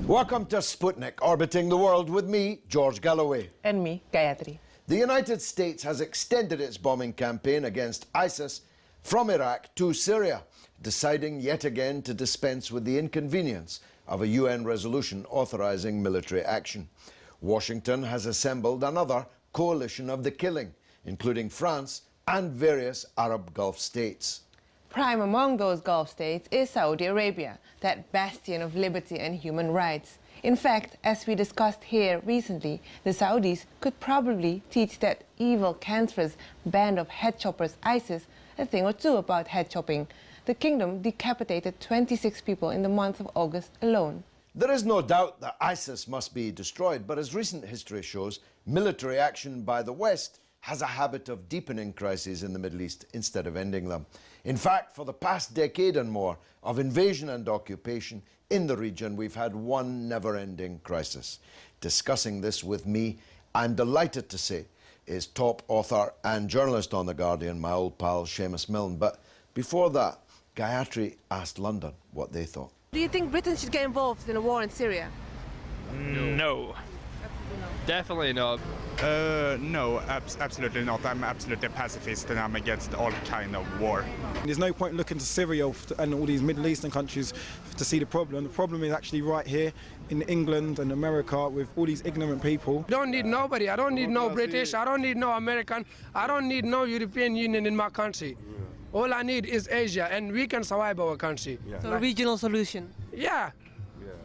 Welcome to Sputnik, orbiting the world with me, George Galloway. And me, Gayatri. The United States has extended its bombing campaign against ISIS from Iraq to Syria, deciding yet again to dispense with the inconvenience of a UN resolution authorizing military action. Washington has assembled another coalition of the killing, including France and various Arab Gulf states. Prime among those Gulf states is Saudi Arabia, that bastion of liberty and human rights. In fact, as we discussed here recently, the Saudis could probably teach that evil, cancerous band of head choppers ISIS a thing or two about head chopping. The kingdom decapitated 26 people in the month of August alone. There is no doubt that ISIS must be destroyed, but as recent history shows, military action by the West has a habit of deepening crises in the Middle East instead of ending them. In fact, for the past decade and more of invasion and occupation in the region, we've had one never-ending crisis. Discussing this with me, I'm delighted to say, is top author and journalist on The Guardian, my old pal Seamus Milne. But before that, Gayatri asked London what they thought. Do you think Britain should get involved in a war in Syria? No. Definitely not. No, absolutely not. I'm absolutely a pacifist and I'm against all kind of war. There's no point looking to Syria and all these Middle Eastern countries to see the problem. The problem is actually right here in England and America with all these ignorant people. I don't need nobody. I don't need no British. I don't need no American. I don't need no European Union in my country. All I need is Asia, and we can survive our country. So a regional solution? Yeah.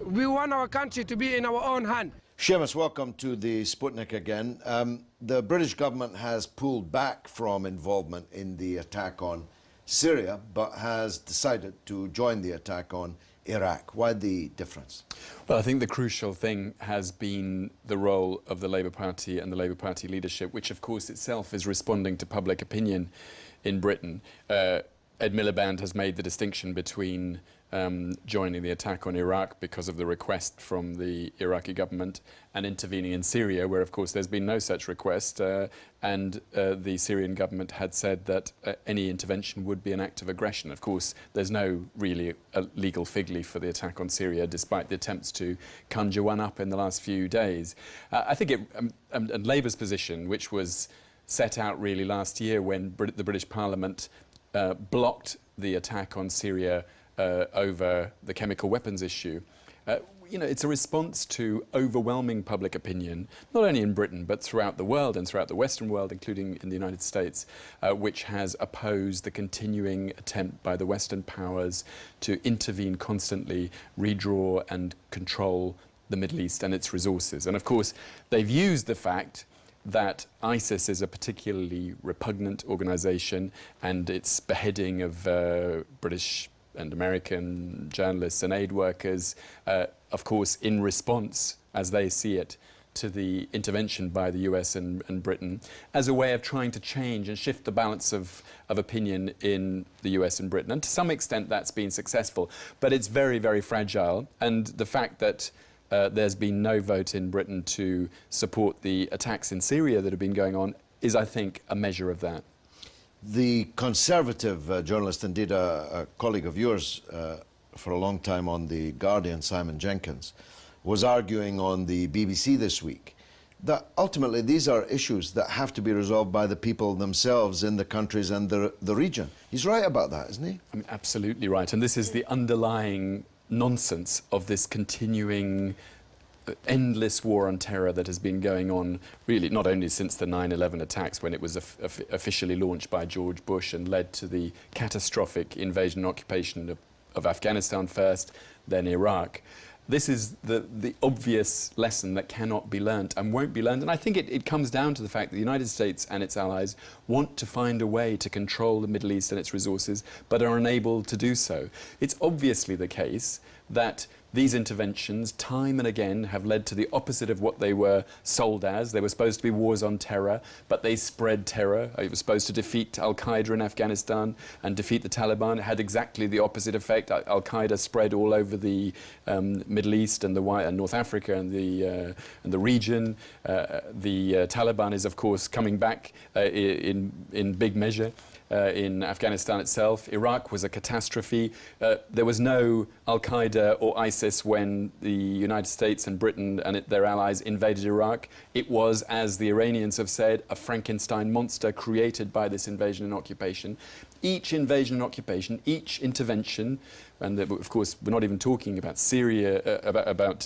We want our country to be in our own hand. Seamus, welcome to the Sputnik again. The British government has pulled back from involvement in the attack on Syria, but has decided to join the attack on Iraq. Why the difference? Well, I think the crucial thing has been the role of the Labour Party and the Labour Party leadership, which of course itself is responding to public opinion in Britain. Ed Miliband has made the distinction between joining the attack on Iraq because of the request from the Iraqi government and intervening in Syria, where of course there's been no such request, and the Syrian government had said that any intervention would be an act of aggression. Of course, there's no really legal fig leaf for the attack on Syria, despite the attempts to conjure one up in the last few days. I think and Labour's position, which was set out really last year when the British Parliament blocked the attack on Syria over the chemical weapons issue. You know, it's a response to overwhelming public opinion, not only in Britain, but throughout the world and throughout the Western world, including in the United States, which has opposed the continuing attempt by the Western powers to intervene constantly, redraw and control the Middle East and its resources. And of course, they've used the fact that ISIS is a particularly repugnant organisation, and its beheading of British and American journalists and aid workers, of course, in response, as they see it, to the intervention by the US and Britain, as a way of trying to change and shift the balance of opinion in the US and Britain. And to some extent, that's been successful. But it's very, very fragile. And the fact that there's been no vote in Britain to support the attacks in Syria that have been going on is, I think, a measure of that. The Conservative journalist, indeed a colleague of yours for a long time on The Guardian, Simon Jenkins, was arguing on the BBC this week that ultimately these are issues that have to be resolved by the people themselves in the countries and the region. He's right about that, isn't he? I mean, absolutely right. And this is the underlying nonsense of this continuing endless war on terror that has been going on, really, not only since the 9/11 attacks, when it was officially launched by George Bush and led to the catastrophic invasion and occupation of Afghanistan first, then Iraq. this is the obvious lesson that cannot be learnt and won't be learned. And I think it comes down to the fact that the United States and its allies want to find a way to control the Middle East and its resources, but are unable to do so. It's obviously the case that these interventions, time and again, have led to the opposite of what they were sold as. They were supposed to be wars on terror, but they spread terror. It was supposed to defeat Al-Qaeda in Afghanistan and defeat the Taliban. It had exactly the opposite effect. Al-Qaeda spread all over the Middle East and North Africa and the region. The Taliban is, of course, coming back in big measure. In Afghanistan itself. Iraq was a catastrophe. There was no Al-Qaeda or ISIS when the United States and Britain and their allies invaded Iraq. It was, as the Iranians have said, a Frankenstein monster created by this invasion and occupation. Each invasion and occupation, each intervention, and of course we're not even talking about Syria,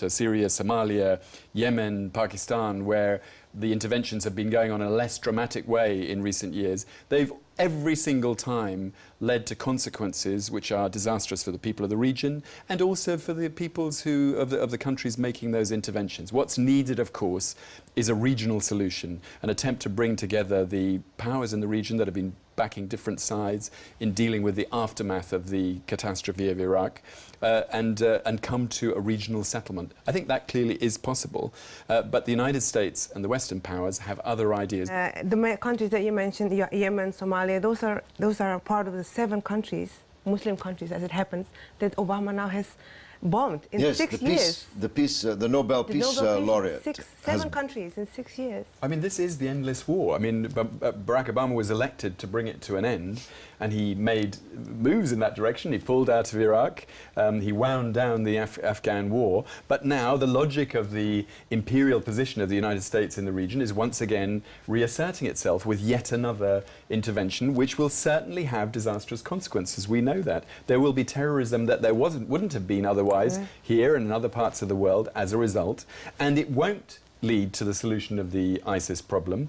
Syria, Somalia, Yemen, Pakistan, where the interventions have been going on in a less dramatic way in recent years. They've every single time led to consequences which are disastrous for the people of the region and also for the peoples of the countries making those interventions. What's needed, of course, is a regional solution, an attempt to bring together the powers in the region that have been backing different sides in dealing with the aftermath of the catastrophe of Iraq and come to a regional settlement. I think that clearly is possible, but the United States and the Western powers have other ideas. The countries that you mentioned, Yemen, Somalia, those are part of the 7 countries, Muslim countries as it happens, that Obama now has bombed in 6 years. The Nobel Peace Laureate. 7 countries in 6 years. I mean, this is the endless war. I mean, Barack Obama was elected to bring it to an end, and he made moves in that direction. He pulled out of Iraq. He wound down the Afghan war. But now the logic of the imperial position of the United States in the region is once again reasserting itself with yet another intervention, which will certainly have disastrous consequences. We know that. There will be terrorism that there wouldn't have been otherwise here and in other parts of the world as a result. And it won't lead to the solution of the ISIS problem.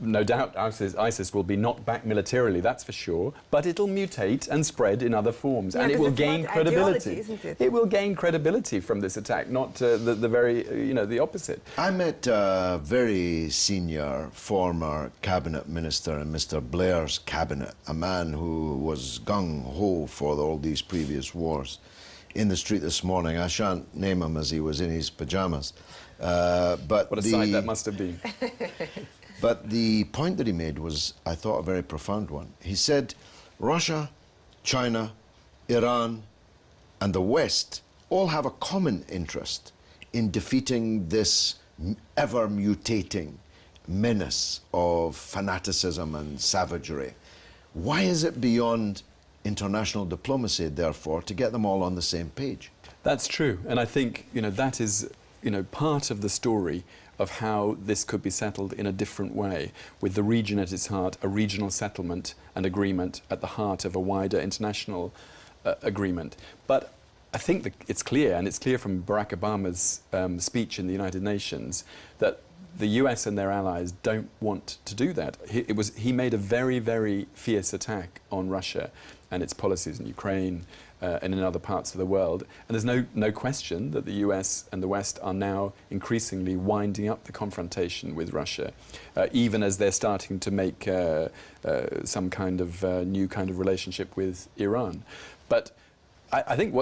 No doubt ISIS will be knocked back militarily, that's for sure, but it'll mutate and spread in other forms, and it will gain credibility. It will gain credibility from this attack, not the opposite. I met a very senior former cabinet minister in Mr. Blair's cabinet, a man who was gung-ho for all these previous wars, in the street this morning. I shan't name him as he was in his pajamas. But what a sight that must have been. But the point that he made was, I thought, a very profound one. He said, Russia, China, Iran, and the West all have a common interest in defeating this ever-mutating menace of fanaticism and savagery. Why is it beyond international diplomacy, therefore, to get them all on the same page? That's true, and I think that is part of the story of how this could be settled in a different way, with the region at its heart, a regional settlement and agreement at the heart of a wider international agreement. But I think that it's clear, and it's clear from Barack Obama's speech in the United Nations, that the US and their allies don't want to do that. He made a very, very fierce attack on Russia and its policies in Ukraine and in other parts of the world. And there's no question that the US and the West are now increasingly winding up the confrontation with Russia, even as they're starting to make some kind of new kind of relationship with Iran. But I think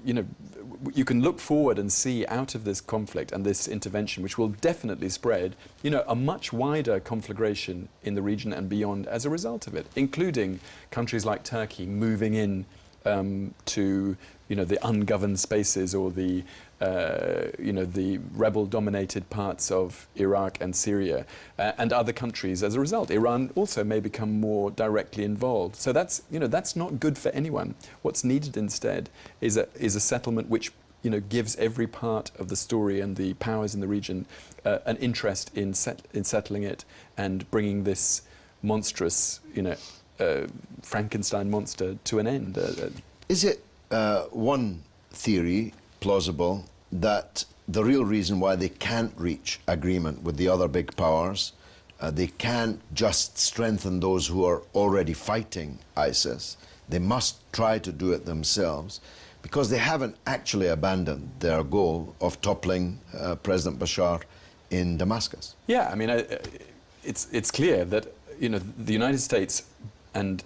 you can look forward and see out of this conflict and this intervention, which will definitely spread, a much wider conflagration in the region and beyond as a result of it, including countries like Turkey moving in to the ungoverned spaces or the rebel-dominated parts of Iraq and Syria and other countries as a result. Iran also may become more directly involved. So that's not good for anyone. What's needed instead is a settlement which gives every part of the story and the powers in the region an interest in settling it and bringing this monstrous Frankenstein monster to an end. Is it one theory plausible that the real reason why they can't reach agreement with the other big powers, they can't just strengthen those who are already fighting ISIS, they must try to do it themselves, because they haven't actually abandoned their goal of toppling President Bashar in Damascus. Yeah, I mean, it's clear that, you know, the United States and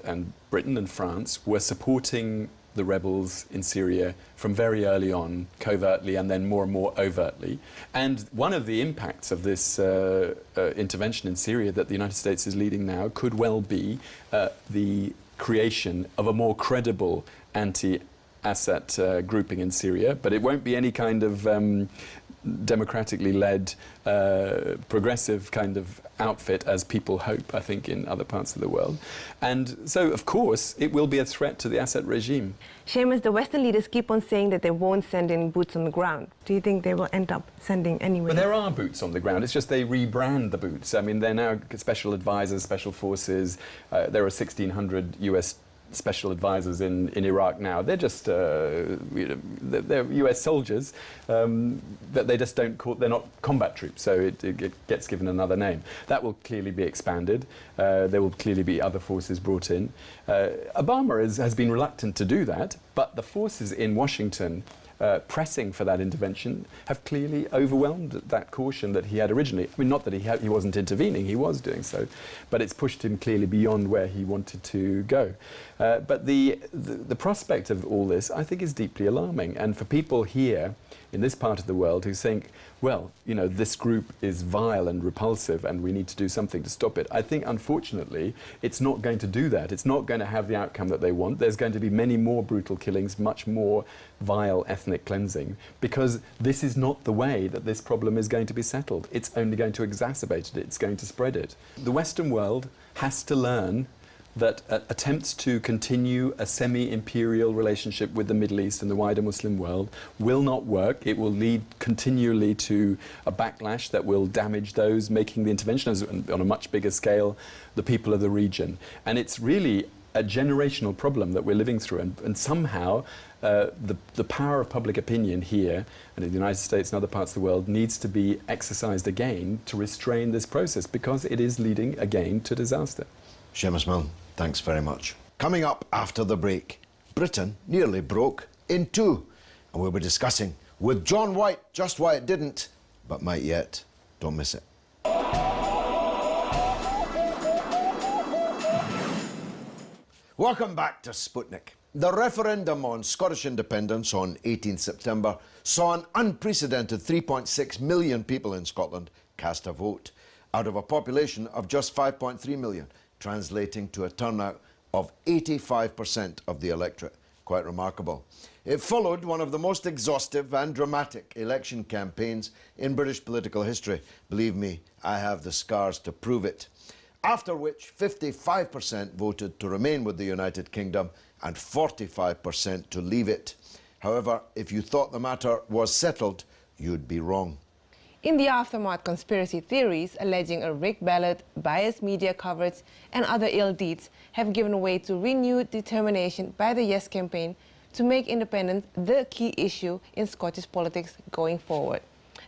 Britain and France were supporting the rebels in Syria from very early on, covertly, and then more and more overtly. And one of the impacts of this intervention in Syria that the United States is leading now could well be the creation of a more credible anti-Assad grouping in Syria, but it won't be any kind of democratically led, progressive kind of outfit as people hope, I think, in other parts of the world. And so, of course, it will be a threat to the Assad regime. Seamus, the Western leaders keep on saying that they won't send in boots on the ground. Do you think they will end up sending anyway? But there are boots on the ground. It's just they rebrand the boots. I mean, they're now special advisors, special forces. There are 1,600 US special advisors in Iraq now. They're just, they're US soldiers, but they just don't call, they're not combat troops, so it gets given another name. That will clearly be expanded. There will clearly be other forces brought in. Obama has been reluctant to do that, but the forces in Washington pressing for that intervention have clearly overwhelmed that caution that he had originally. I mean, not that he wasn't intervening, he was doing so, but it's pushed him clearly beyond where he wanted to go. But the prospect of all this, I think, is deeply alarming. And for people here in this part of the world who think, well, you know, this group is vile and repulsive and we need to do something to stop it, I think, unfortunately, it's not going to do that. It's not going to have the outcome that they want. There's going to be many more brutal killings, much more vile ethnic cleansing, because this is not the way that this problem is going to be settled. It's only going to exacerbate it. It's going to spread it. The Western world has to learn that attempts to continue a semi-imperial relationship with the Middle East and the wider Muslim world will not work. It will lead continually to a backlash that will damage those making the intervention on a much bigger scale, the people of the region. And it's really a generational problem that we're living through, and somehow the power of public opinion here and in the United States and other parts of the world needs to be exercised again to restrain this process, because it is leading again to disaster. Seamus Milne, thanks very much. Coming up after the break, Britain nearly broke in two, and we'll be discussing with John White just why it didn't, but might yet. Don't miss it. Welcome back to Sputnik. The referendum on Scottish independence on 18 September saw an unprecedented 3.6 million people in Scotland cast a vote, out of a population of just 5.3 million, translating to a turnout of 85% of the electorate. Quite remarkable. It followed one of the most exhaustive and dramatic election campaigns in British political history. Believe me, I have the scars to prove it. After which 55% voted to remain with the United Kingdom and 45% to leave it. However, if you thought the matter was settled, you'd be wrong. In the aftermath, conspiracy theories alleging a rigged ballot, biased media coverage and other ill deeds have given way to renewed determination by the Yes campaign to make independence the key issue in Scottish politics going forward.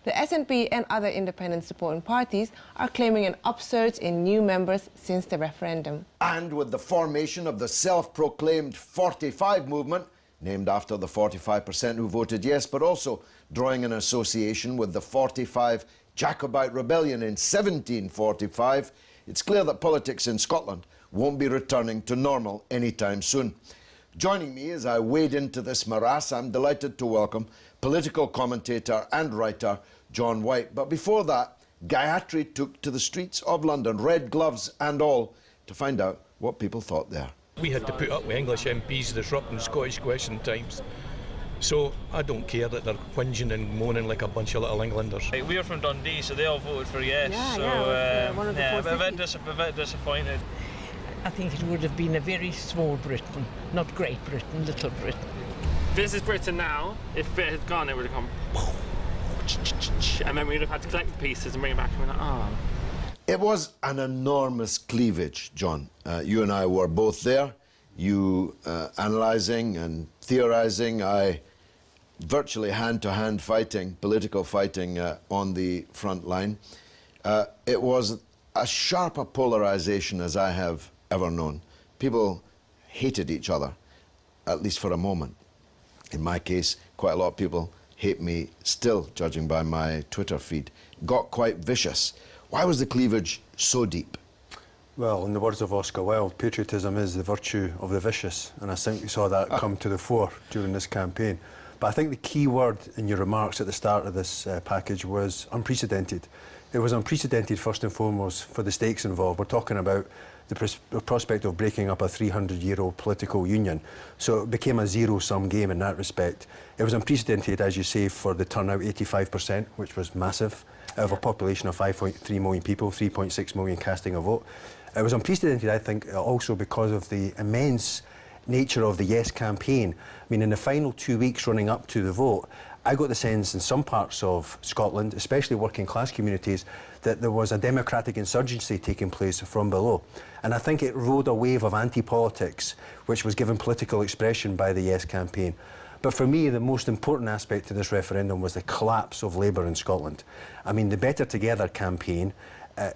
The SNP and other independent supporting parties are claiming an upsurge in new members since the referendum. And with the formation of the self-proclaimed 45 movement, named after the 45% who voted yes, but also drawing an association with the 45 Jacobite rebellion in 1745, it's clear that politics in Scotland won't be returning to normal anytime soon. Joining me as I wade into this morass, I'm delighted to welcome political commentator and writer John White. But before that, Gayatri took to the streets of London, red gloves and all, to find out what people thought there. We had to put up with English MPs disrupting Scottish question times. So I don't care that they're whinging and moaning like a bunch of little Englanders. We're from Dundee, so they all voted for yes. One of the a bit disappointed. I think it would have been a very small Britain, not Great Britain, Little Britain. This is Britain now. If it had gone, it would have gone, and then we'd have had to collect the pieces and bring it back and be like, oh. It was an enormous cleavage, John. You and I were both there. You analysing and theorising, I virtually hand-to-hand fighting, political fighting on the front line. It was as sharp a polarisation as I have ever known. People hated each other, at least for a moment. in my case, quite a lot of people hate me still, judging by my Twitter feed, got quite vicious. Why was the cleavage so deep? Well, in the words of Oscar Wilde, patriotism is the virtue of the vicious, and I think we saw that come to the fore during this campaign. But I think the key word in your remarks at the start of this package was unprecedented. It was unprecedented, first and foremost, for the stakes involved. We're talking about the prospect of breaking up a 300-year-old political union. So it became a zero-sum game in that respect. It was unprecedented, as you say, for the turnout, 85%, which was massive, out of a population of 5.3 million people, 3.6 million casting a vote. It was unprecedented, I think, also because of the immense nature of the Yes campaign. I mean, in the final 2 weeks running up to the vote, I got the sense in some parts of Scotland, especially working class communities, that there was a democratic insurgency taking place from below. And I think it rode a wave of anti-politics, which was given political expression by the Yes campaign. But for me, the most important aspect to this referendum was the collapse of Labour in Scotland. I mean, the Better Together campaign,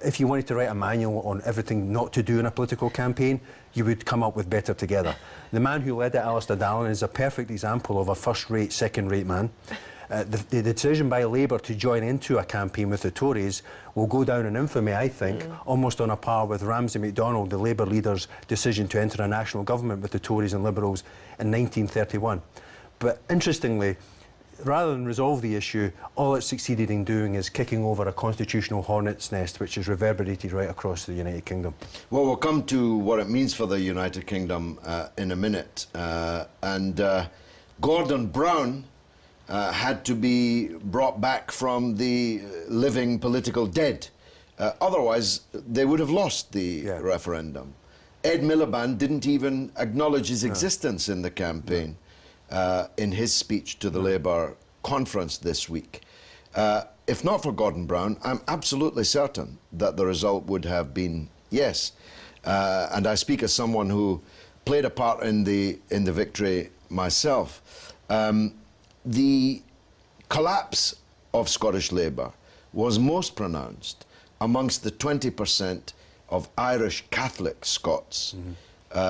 if you wanted to write a manual on everything not to do in a political campaign, you would come up with Better Together. The man who led it, Alistair Dallin, is a perfect example of a first-rate, second-rate man. The decision by Labour to join into a campaign with the Tories will go down in infamy, I think, almost on a par with Ramsay MacDonald, the Labour leader's decision to enter a national government with the Tories and Liberals in 1931. But interestingly, rather than resolve the issue, all it succeeded in doing is kicking over a constitutional hornet's nest, which is reverberated right across the United Kingdom. Well, we'll come to what it means for the United Kingdom in a minute. Gordon Brown had to be brought back from the living political dead. Otherwise, they would have lost the referendum. Ed Miliband didn't even acknowledge his existence in the campaign. In his speech to the Labour conference this week. If not for Gordon Brown, I'm absolutely certain that the result would have been yes. And I speak as someone who played a part in the victory myself. The collapse of Scottish Labour was most pronounced amongst the 20% of Irish Catholic Scots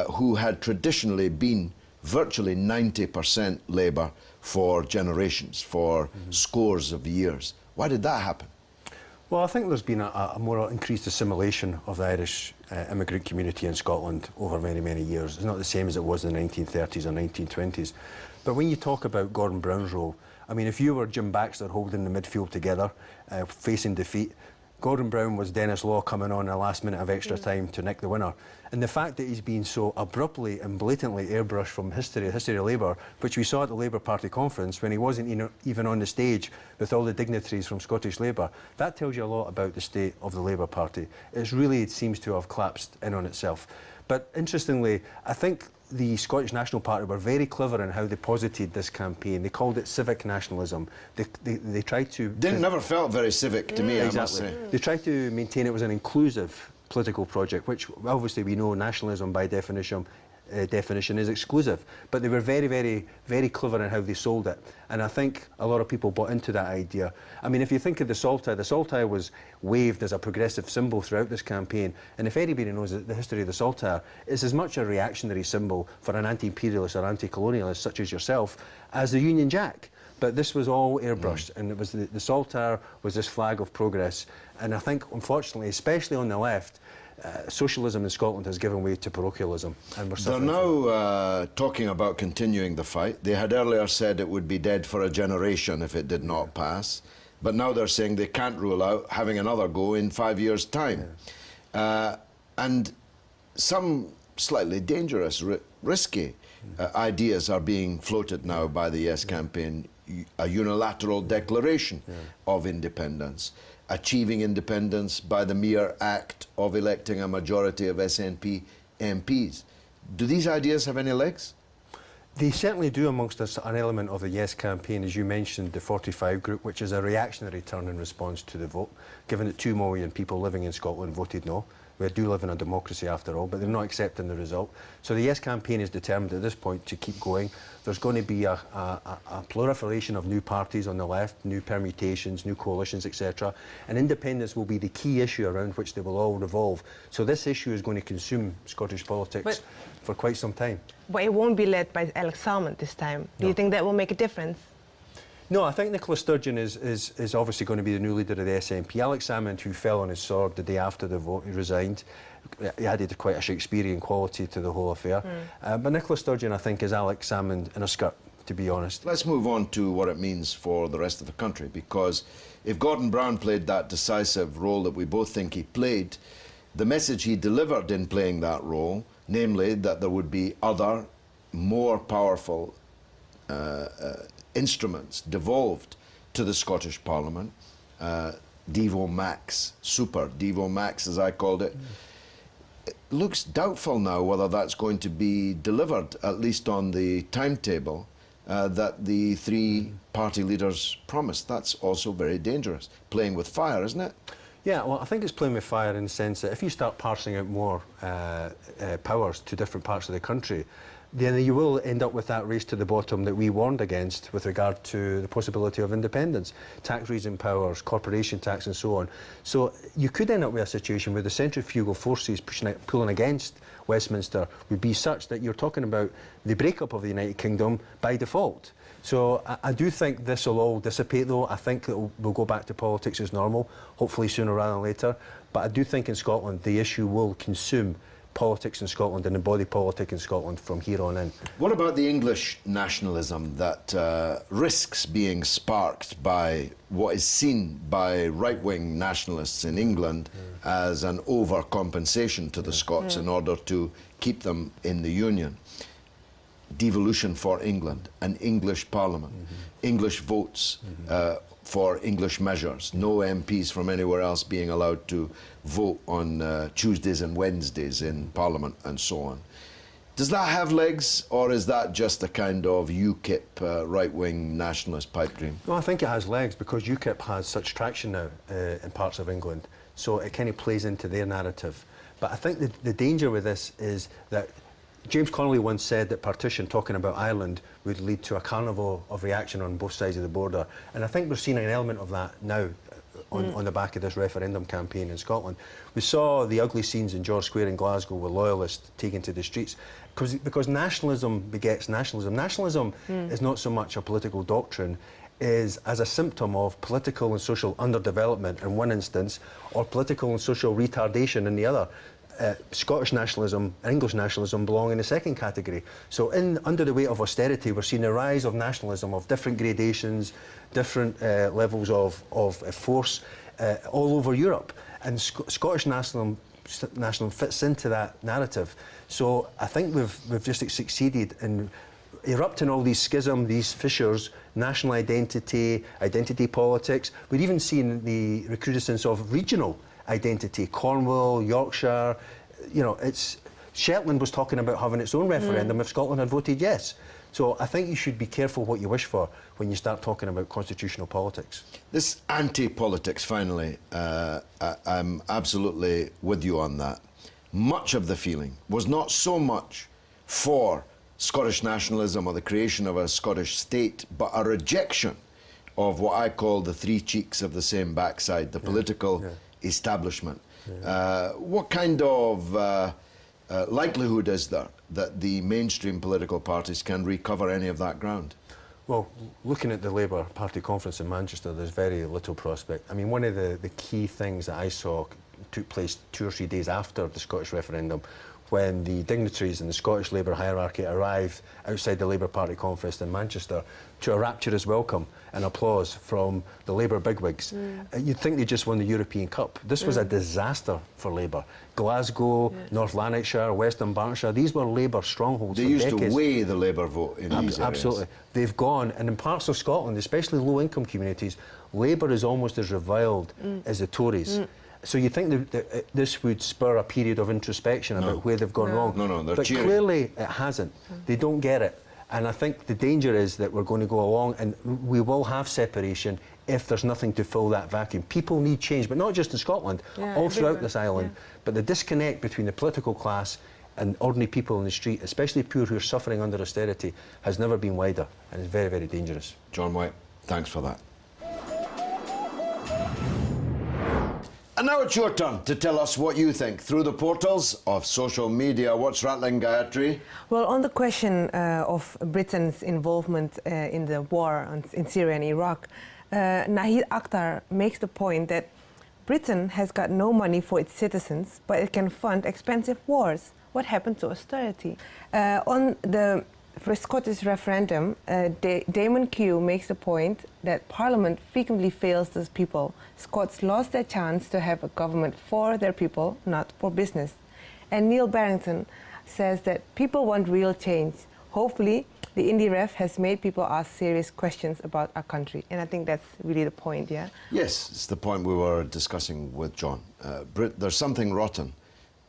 who had traditionally been virtually 90% Labour for generations, for scores of years. Why did that happen? Well, I think there's been a more increased assimilation of the Irish immigrant community in Scotland over many, many years. It's not the same as it was in the 1930s or 1920s. But when you talk about Gordon Brown's role, I mean, if you were Jim Baxter holding the midfield together, facing defeat, Gordon Brown was Dennis Law coming on a last minute of extra time to nick the winner. And the fact that he's been so abruptly and blatantly airbrushed from history of Labour, which we saw at the Labour Party conference when he wasn't even on the stage with all the dignitaries from Scottish Labour, that tells you a lot about the state of the Labour Party. It seems to have collapsed in on itself. But interestingly, I think the Scottish National Party were very clever in how they posited this campaign. They called it civic nationalism. They tried to... Never felt very civic to me, exactly. I must say. They tried to maintain it was an inclusive political project, which obviously we know nationalism by definition is exclusive. But they were very, very, very clever in how they sold it. And I think a lot of people bought into that idea. I mean, if you think of the Saltire was waved as a progressive symbol throughout this campaign. And if anybody knows the history of the Saltire, it's as much a reactionary symbol for an anti-imperialist or anti-colonialist such as yourself as the Union Jack. But this was all airbrushed, and it was the Saltire was this flag of progress. And I think, unfortunately, especially on the left, socialism in Scotland has given way to parochialism. And they're now talking about continuing the fight. They had earlier said it would be dead for a generation if it did not pass. But now they're saying they can't rule out having another go in 5 years' time. And some slightly dangerous, risky ideas are being floated now by the Yes campaign. A unilateral declaration of independence, achieving independence by the mere act of electing a majority of SNP MPs. Do these ideas have any legs? They certainly do amongst us an element of the Yes campaign, as you mentioned, the 45 group, which is a reactionary turn in response to the vote, given that 2 million people living in Scotland voted no. We do live in a democracy after all, but they're not accepting the result. So the Yes campaign is determined at this point to keep going. There's going to be a proliferation of new parties on the left, new permutations, new coalitions, etc. And independence will be the key issue around which they will all revolve. So this issue is going to consume Scottish politics for quite some time. But it won't be led by Alex Salmond this time. Do you think that will make a difference? No, I think Nicola Sturgeon is obviously going to be the new leader of the SNP. Alex Salmond, who fell on his sword the day after the vote, he resigned. He added quite a Shakespearean quality to the whole affair. But Nicola Sturgeon, I think, is Alex Salmond in a skirt, to be honest. Let's move on to what it means for the rest of the country, because if Gordon Brown played that decisive role that we both think he played, the message he delivered in playing that role, namely that there would be other, more powerful instruments devolved to the Scottish Parliament, Devo Max, Super Devo Max as I called it. It looks doubtful now whether that's going to be delivered, at least on the timetable that the three party leaders promised. That's also very dangerous, playing with fire, isn't it? Yeah, well, I think it's playing with fire in the sense that if you start parsing out more powers to different parts of the country, then you will end up with that race to the bottom that we warned against with regard to the possibility of independence, tax raising powers, corporation tax and so on. So you could end up with a situation where the centrifugal forces pulling against Westminster would be such that you're talking about the breakup of the United Kingdom by default. So I do think this will all dissipate, though. I think we'll go back to politics as normal, hopefully sooner rather than later. But I do think in Scotland the issue will consume politics in Scotland and embody politics in Scotland from here on in. What about the English nationalism that risks being sparked by what is seen by right-wing nationalists in England as an overcompensation to the Scots in order to keep them in the Union? Devolution for England, an English Parliament, English votes for English measures, no MPs from anywhere else being allowed to vote on Tuesdays and Wednesdays in Parliament and so on. Does that have legs, or is that just a kind of UKIP right-wing nationalist pipe dream? No, I think it has legs because UKIP has such traction now in parts of England, so it kind of plays into their narrative. But I think the danger with this is that James Connolly once said that partition, talking about Ireland, would lead to a carnival of reaction on both sides of the border. And I think we're seeing an element of that now on the back of this referendum campaign in Scotland. We saw the ugly scenes in George Square in Glasgow with loyalists taken to the streets because nationalism begets nationalism. Nationalism is not so much a political doctrine as a symptom of political and social underdevelopment in one instance, or political and social retardation in the other. Scottish nationalism and English nationalism belong in the second category. So under the weight of austerity, we're seeing a rise of nationalism of different gradations, different levels of force all over Europe. And Scottish nationalism fits into that narrative. So I think we've just succeeded in erupting all these schisms, these fissures, national identity, identity politics. We're even seeing the recrudescence of regional identity, Cornwall, Yorkshire, you know, Shetland was talking about having its own referendum if Scotland had voted yes. So I think you should be careful what you wish for when you start talking about constitutional politics. This anti-politics, finally, I'm absolutely with you on that. Much of the feeling was not so much for Scottish nationalism or the creation of a Scottish state, but a rejection of what I call the three cheeks of the same backside, the political establishment. What kind of likelihood is there that the mainstream political parties can recover any of that ground? Well, looking at the Labour Party conference in Manchester, there's very little prospect. I mean, one of the key things that I saw took place 2 or 3 days after the Scottish referendum, when the dignitaries in the Scottish Labour hierarchy arrived outside the Labour Party conference in Manchester to a rapturous welcome and applause from the Labour bigwigs. You'd think they just won the European Cup. This was a disaster for Labour. Glasgow, North Lanarkshire, West Dunbartonshire, these were Labour strongholds for decades. They used to weigh the Labour vote in these areas. Absolutely. They've gone, and in parts of Scotland, especially low-income communities, Labour is almost as reviled as the Tories. So you think that this would spur a period of introspection about where they've gone wrong. No, they're but cheering. Clearly it hasn't. They don't get it. And I think the danger is that we're going to go along and we will have separation if there's nothing to fill that vacuum. People need change, but not just in Scotland, all throughout this island. But the disconnect between the political class and ordinary people in the street, especially poor who are suffering under austerity, has never been wider, and is very, very dangerous. John White, thanks for that. And now it's your turn to tell us what you think through the portals of social media. What's rattling, Gayatri? Well, on the question of Britain's involvement in the war in Syria and Iraq, Nahid Akhtar makes the point that Britain has got no money for its citizens, but it can fund expensive wars. What happened to austerity? On the Scottish referendum, Damon Q makes the point that Parliament frequently fails the people. Scots lost their chance to have a government for their people, not for business. And Neil Barrington says that people want real change. Hopefully, the Indie Ref has made people ask serious questions about our country. And I think that's really the point, yeah? Yes, it's the point we were discussing with John. There's something rotten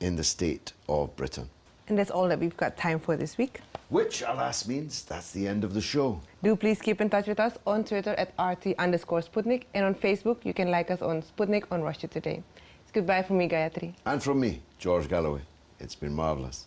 in the state of Britain. And that's all that we've got time for this week. Which, alas, means that's the end of the show. Do please keep in touch with us on Twitter at @RT_Sputnik, and on Facebook you can like us on Sputnik on Russia Today. It's goodbye from me, Gayatri. And from me, George Galloway. It's been marvellous.